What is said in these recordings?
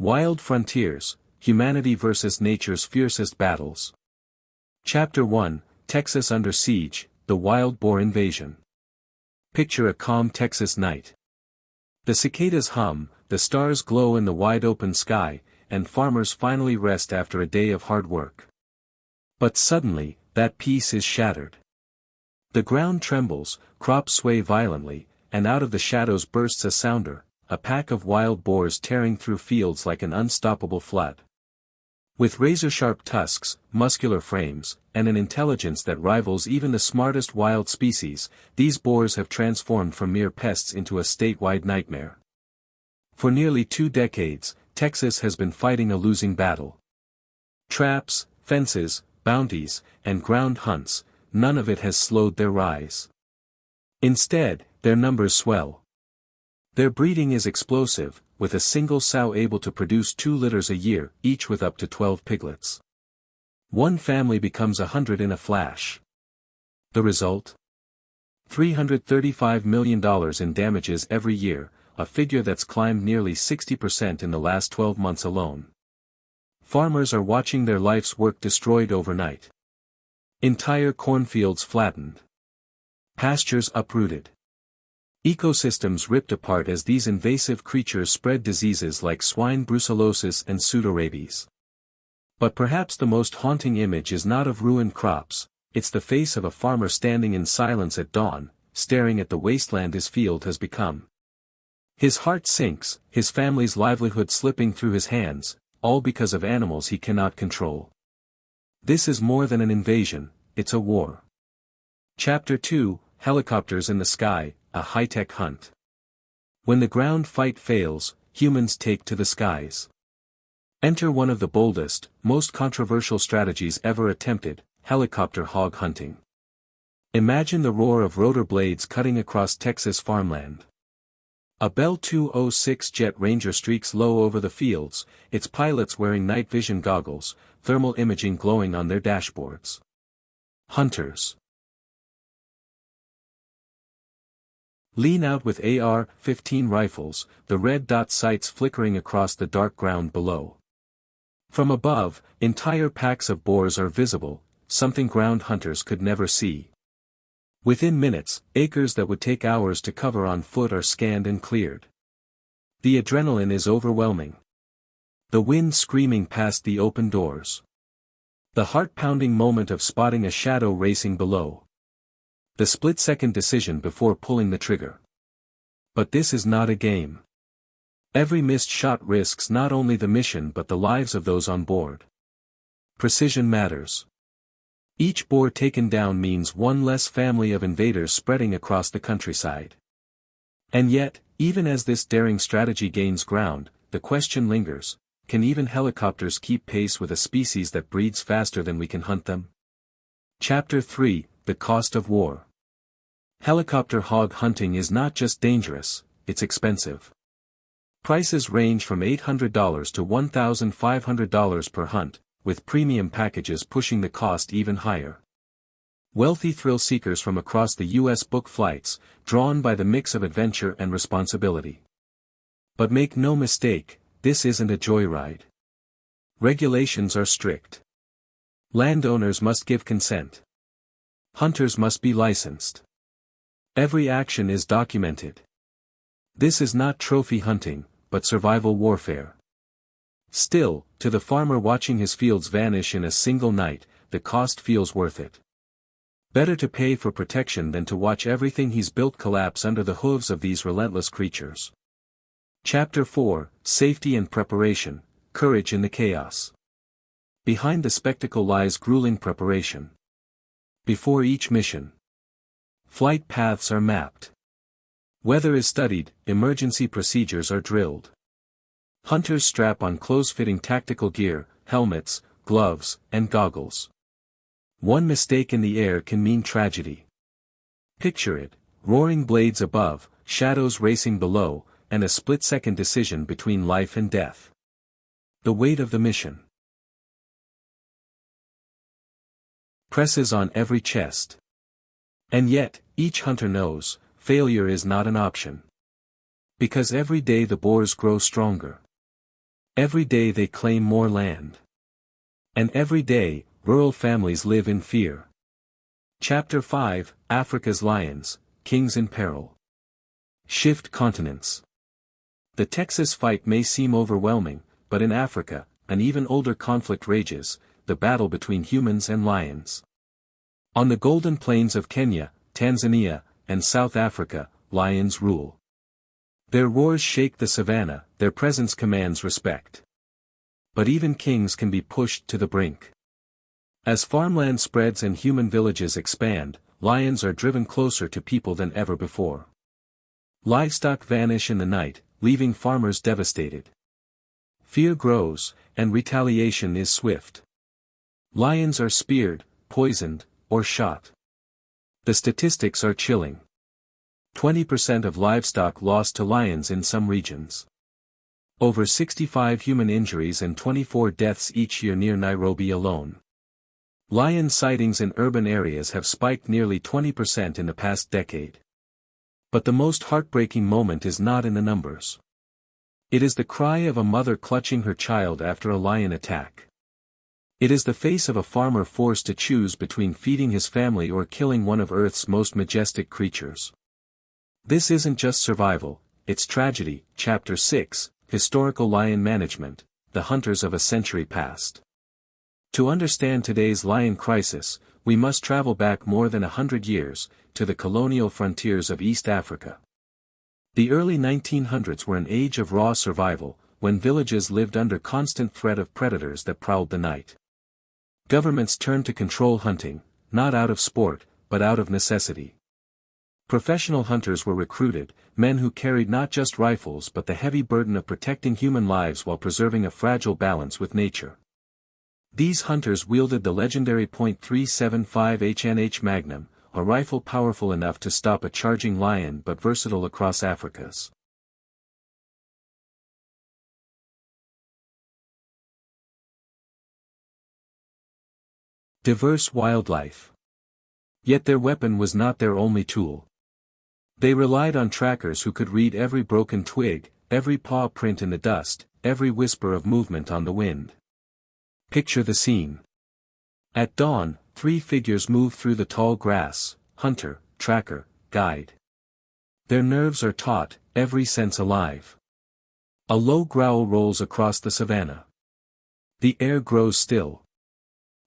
Wild Frontiers, Humanity vs. Nature's Fiercest Battles. Chapter 1, Texas Under Siege, The Wild Boar Invasion. Picture a calm Texas night. The cicadas hum, the stars glow in the wide-open sky, and farmers finally rest after a day of hard work. But suddenly, that peace is shattered. The ground trembles, crops sway violently, and out of the shadows bursts a sounder, a pack of wild boars tearing through fields like an unstoppable flood. With razor-sharp tusks, muscular frames, and an intelligence that rivals even the smartest wild species, these boars have transformed from mere pests into a statewide nightmare. For nearly 2 decades, Texas has been fighting a losing battle. Traps, fences, bounties, and ground hunts, none of it has slowed their rise. Instead, their numbers swell. Their breeding is explosive, with a single sow able to produce 2 litters a year, each with up to 12 piglets. One family becomes 100 in a flash. The result? $335 million in damages every year, a figure that's climbed nearly 60% in the last 12 months alone. Farmers are watching their life's work destroyed overnight. Entire cornfields flattened. Pastures uprooted. Ecosystems ripped apart as these invasive creatures spread diseases like swine brucellosis and pseudorabies. But perhaps the most haunting image is not of ruined crops, it's the face of a farmer standing in silence at dawn, staring at the wasteland his field has become. His heart sinks, his family's livelihood slipping through his hands, all because of animals he cannot control. This is more than an invasion, it's a war. Chapter 2, Helicopters in the Sky, a high-tech hunt. When the ground fight fails, humans take to the skies. Enter one of the boldest, most controversial strategies ever attempted, helicopter hog hunting. Imagine the roar of rotor blades cutting across Texas farmland. A Bell 206 Jet Ranger streaks low over the fields, its pilots wearing night vision goggles, thermal imaging glowing on their dashboards. Hunters lean out with AR-15 rifles, the red dot sights flickering across the dark ground below. From above, entire packs of boars are visible, something ground hunters could never see. Within minutes, acres that would take hours to cover on foot are scanned and cleared. The adrenaline is overwhelming. The wind screaming past the open doors. The heart-pounding moment of spotting a shadow racing below. The split-second decision before pulling the trigger. But this is not a game. Every missed shot risks not only the mission but the lives of those on board. Precision matters. Each boar taken down means one less family of invaders spreading across the countryside. And yet, even as this daring strategy gains ground, the question lingers, can even helicopters keep pace with a species that breeds faster than we can hunt them? Chapter 3, The Cost of War. Helicopter hog hunting is not just dangerous, it's expensive. Prices range from $800 to $1,500 per hunt, with premium packages pushing the cost even higher. Wealthy thrill seekers from across the U.S. book flights, drawn by the mix of adventure and responsibility. But make no mistake, this isn't a joyride. Regulations are strict. Landowners must give consent. Hunters must be licensed. Every action is documented. This is not trophy hunting, but survival warfare. Still, to the farmer watching his fields vanish in a single night, the cost feels worth it. Better to pay for protection than to watch everything he's built collapse under the hooves of these relentless creatures. Chapter 4, Safety and Preparation, Courage in the Chaos. Behind the spectacle lies grueling preparation. Before each mission, flight paths are mapped. Weather is studied, emergency procedures are drilled. Hunters strap on close-fitting tactical gear, helmets, gloves, and goggles. One mistake in the air can mean tragedy. Picture it, roaring blades above, shadows racing below, and a split-second decision between life and death. The weight of the mission presses on every chest. And yet, each hunter knows, failure is not an option. Because every day the boars grow stronger. Every day they claim more land. And every day, rural families live in fear. Chapter 5, Africa's Lions, Kings in Peril. Shift continents. The Texas fight may seem overwhelming, but in Africa, an even older conflict rages, the battle between humans and lions. On the golden plains of Kenya, Tanzania, and South Africa, lions rule. Their roars shake the savanna, their presence commands respect. But even kings can be pushed to the brink. As farmland spreads and human villages expand, lions are driven closer to people than ever before. Livestock vanish in the night, leaving farmers devastated. Fear grows, and retaliation is swift. Lions are speared, poisoned, or shot. The statistics are chilling. 20% of livestock lost to lions in some regions. Over 65 human injuries and 24 deaths each year near Nairobi alone. Lion sightings in urban areas have spiked nearly 20% in the past decade. But the most heartbreaking moment is not in the numbers. It is the cry of a mother clutching her child after a lion attack. It is the face of a farmer forced to choose between feeding his family or killing one of Earth's most majestic creatures. This isn't just survival, it's tragedy. Chapter 6, Historical Lion Management, the Hunters of a Century Past. To understand today's lion crisis, we must travel back more than 100 years, to the colonial frontiers of East Africa. The early 1900s were an age of raw survival, when villages lived under constant threat of predators that prowled the night. Governments turned to control hunting, not out of sport, but out of necessity. Professional hunters were recruited, men who carried not just rifles but the heavy burden of protecting human lives while preserving a fragile balance with nature. These hunters wielded the legendary .375 HNH Magnum, a rifle powerful enough to stop a charging lion but versatile across Africa's. Diverse wildlife. Yet their weapon was not their only tool. They relied on trackers who could read every broken twig, every paw print in the dust, every whisper of movement on the wind. Picture the scene. At dawn, 3 figures move through the tall grass: hunter, tracker, guide. Their nerves are taut, every sense alive. A low growl rolls across the savanna. The air grows still.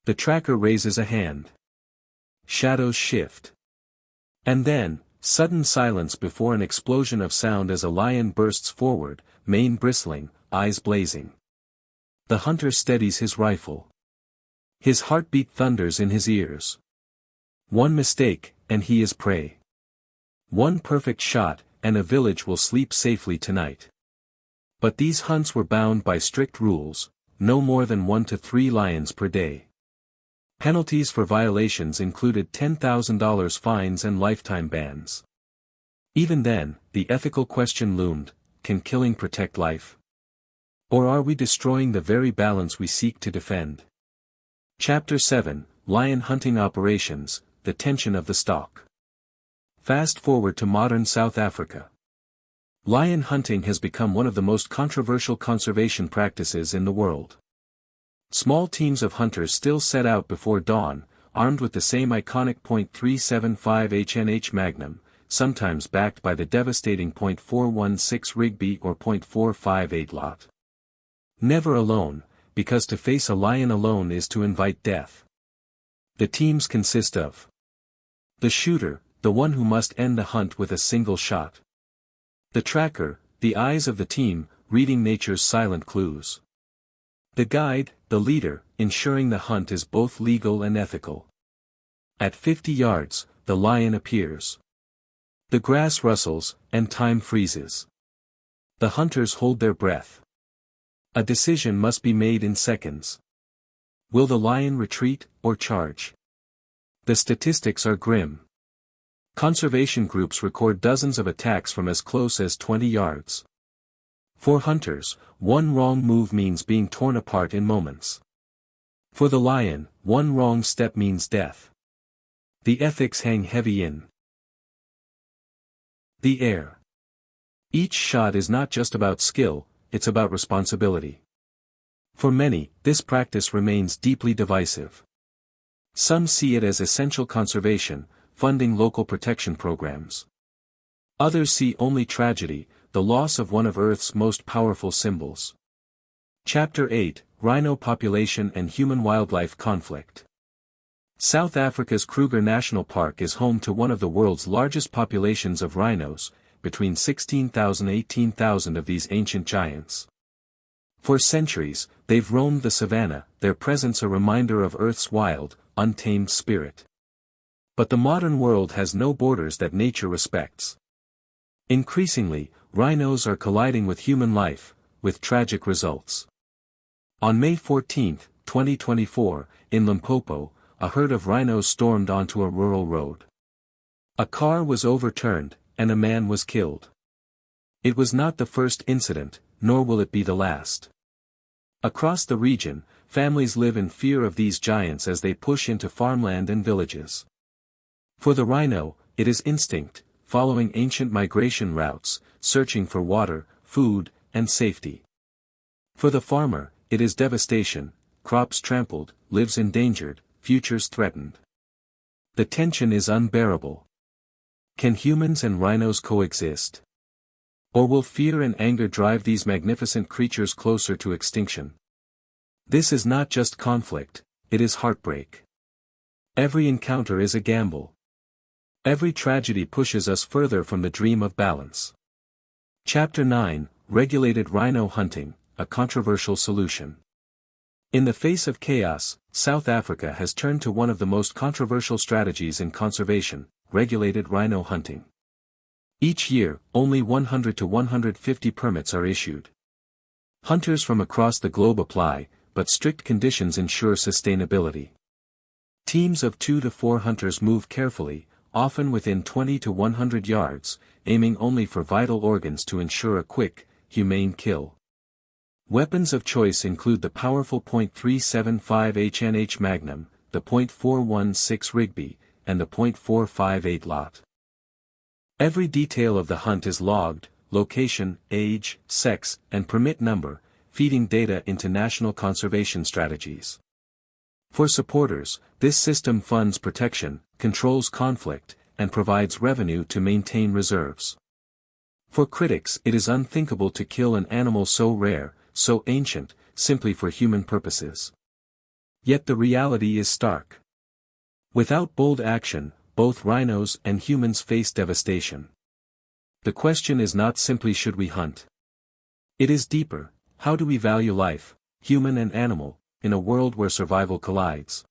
The tracker raises a hand. Shadows shift. And then, sudden silence before an explosion of sound as a lion bursts forward, mane bristling, eyes blazing. The hunter steadies his rifle. His heartbeat thunders in his ears. One mistake, and he is prey. One perfect shot, and a village will sleep safely tonight. But these hunts were bound by strict rules: no more than 1 to 3 lions per day. Penalties for violations included $10,000 fines and lifetime bans. Even then, the ethical question loomed: can killing protect life? Or are we destroying the very balance we seek to defend? Chapter 7, Lion Hunting Operations, the Tension of the Stalk. Fast forward to modern South Africa. Lion hunting has become one of the most controversial conservation practices in the world. Small teams of hunters still set out before dawn, armed with the same iconic .375 HNH Magnum, sometimes backed by the devastating .416 Rigby or .458 Lot. Never alone, because to face a lion alone is to invite death. The teams consist of the shooter, the one who must end the hunt with a single shot. The tracker, the eyes of the team, reading nature's silent clues. The guide, the leader, ensuring the hunt is both legal and ethical. At 50 yards, the lion appears. The grass rustles, and time freezes. The hunters hold their breath. A decision must be made in seconds. Will the lion retreat, or charge? The statistics are grim. Conservation groups record dozens of attacks from as close as 20 yards. For hunters, one wrong move means being torn apart in moments. For the lion, one wrong step means death. The ethics hang heavy in the air. Each shot is not just about skill, it's about responsibility. For many, this practice remains deeply divisive. Some see it as essential conservation, funding local protection programs. Others see only tragedy, the loss of one of Earth's most powerful symbols. Chapter 8, Rhino Population and Human-Wildlife Conflict. South Africa's Kruger National Park is home to one of the world's largest populations of rhinos, between 16,000 and 18,000 of these ancient giants. For centuries, they've roamed the savanna, their presence a reminder of Earth's wild, untamed spirit. But the modern world has no borders that nature respects. Increasingly, rhinos are colliding with human life, with tragic results. On May 14, 2024, in Limpopo, a herd of rhinos stormed onto a rural road. A car was overturned, and a man was killed. It was not the first incident, nor will it be the last. Across the region, families live in fear of these giants as they push into farmland and villages. For the rhino, it is instinct, following ancient migration routes, searching for water, food, and safety. For the farmer, it is devastation, crops trampled, lives endangered, futures threatened. The tension is unbearable. Can humans and rhinos coexist? Or will fear and anger drive these magnificent creatures closer to extinction? This is not just conflict, it is heartbreak. Every encounter is a gamble. Every tragedy pushes us further from the dream of balance. Chapter 9, Regulated Rhino Hunting, a Controversial Solution. In the face of chaos, South Africa has turned to one of the most controversial strategies in conservation, regulated rhino hunting. Each year, only 100 to 150 permits are issued. Hunters from across the globe apply, but strict conditions ensure sustainability. Teams of 2 to 4 hunters move carefully, often within 20 to 100 yards, aiming only for vital organs to ensure a quick, humane kill. Weapons of choice include the powerful .375 HNH Magnum, the .416 Rigby, and the .458 Lot. Every detail of the hunt is logged: location, age, sex, and permit number, feeding data into national conservation strategies. For supporters, this system funds protection, controls conflict, and provides revenue to maintain reserves. For critics, it is unthinkable to kill an animal so rare, so ancient, simply for human purposes. Yet the reality is stark. Without bold action, both rhinos and humans face devastation. The question is not simply should we hunt. It is deeper: how do we value life, human and animal, in a world where survival collides?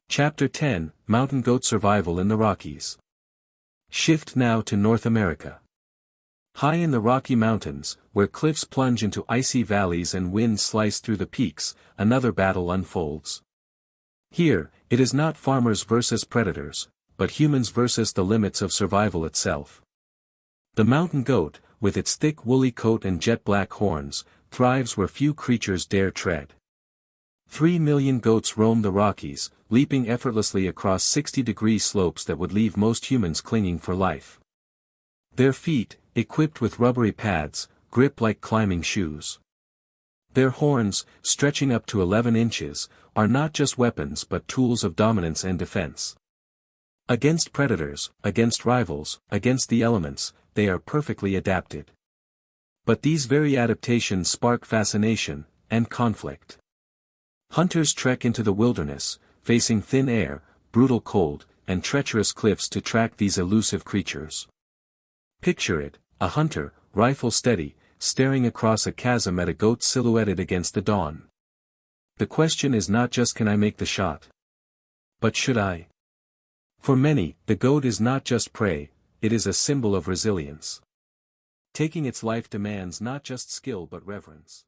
Chapter 10, Mountain Goat Survival in the Rockies. Shift now to North America. High in the Rocky Mountains, where cliffs plunge into icy valleys and winds slice through the peaks, another battle unfolds. Here, it is not farmers versus predators, but humans versus the limits of survival itself. The mountain goat, with its thick woolly coat and jet-black horns, thrives where few creatures dare tread. 3 million goats roam the Rockies, leaping effortlessly across 60-degree slopes that would leave most humans clinging for life. Their feet, equipped with rubbery pads, grip like climbing shoes. Their horns, stretching up to 11 inches, are not just weapons but tools of dominance and defense. Against predators, against rivals, against the elements, they are perfectly adapted. But these very adaptations spark fascination, and conflict. Hunters trek into the wilderness, facing thin air, brutal cold, and treacherous cliffs to track these elusive creatures. Picture it: a hunter, rifle steady, staring across a chasm at a goat silhouetted against the dawn. The question is not just can I make the shot? But should I? For many, the goat is not just prey, it is a symbol of resilience. Taking its life demands not just skill but reverence.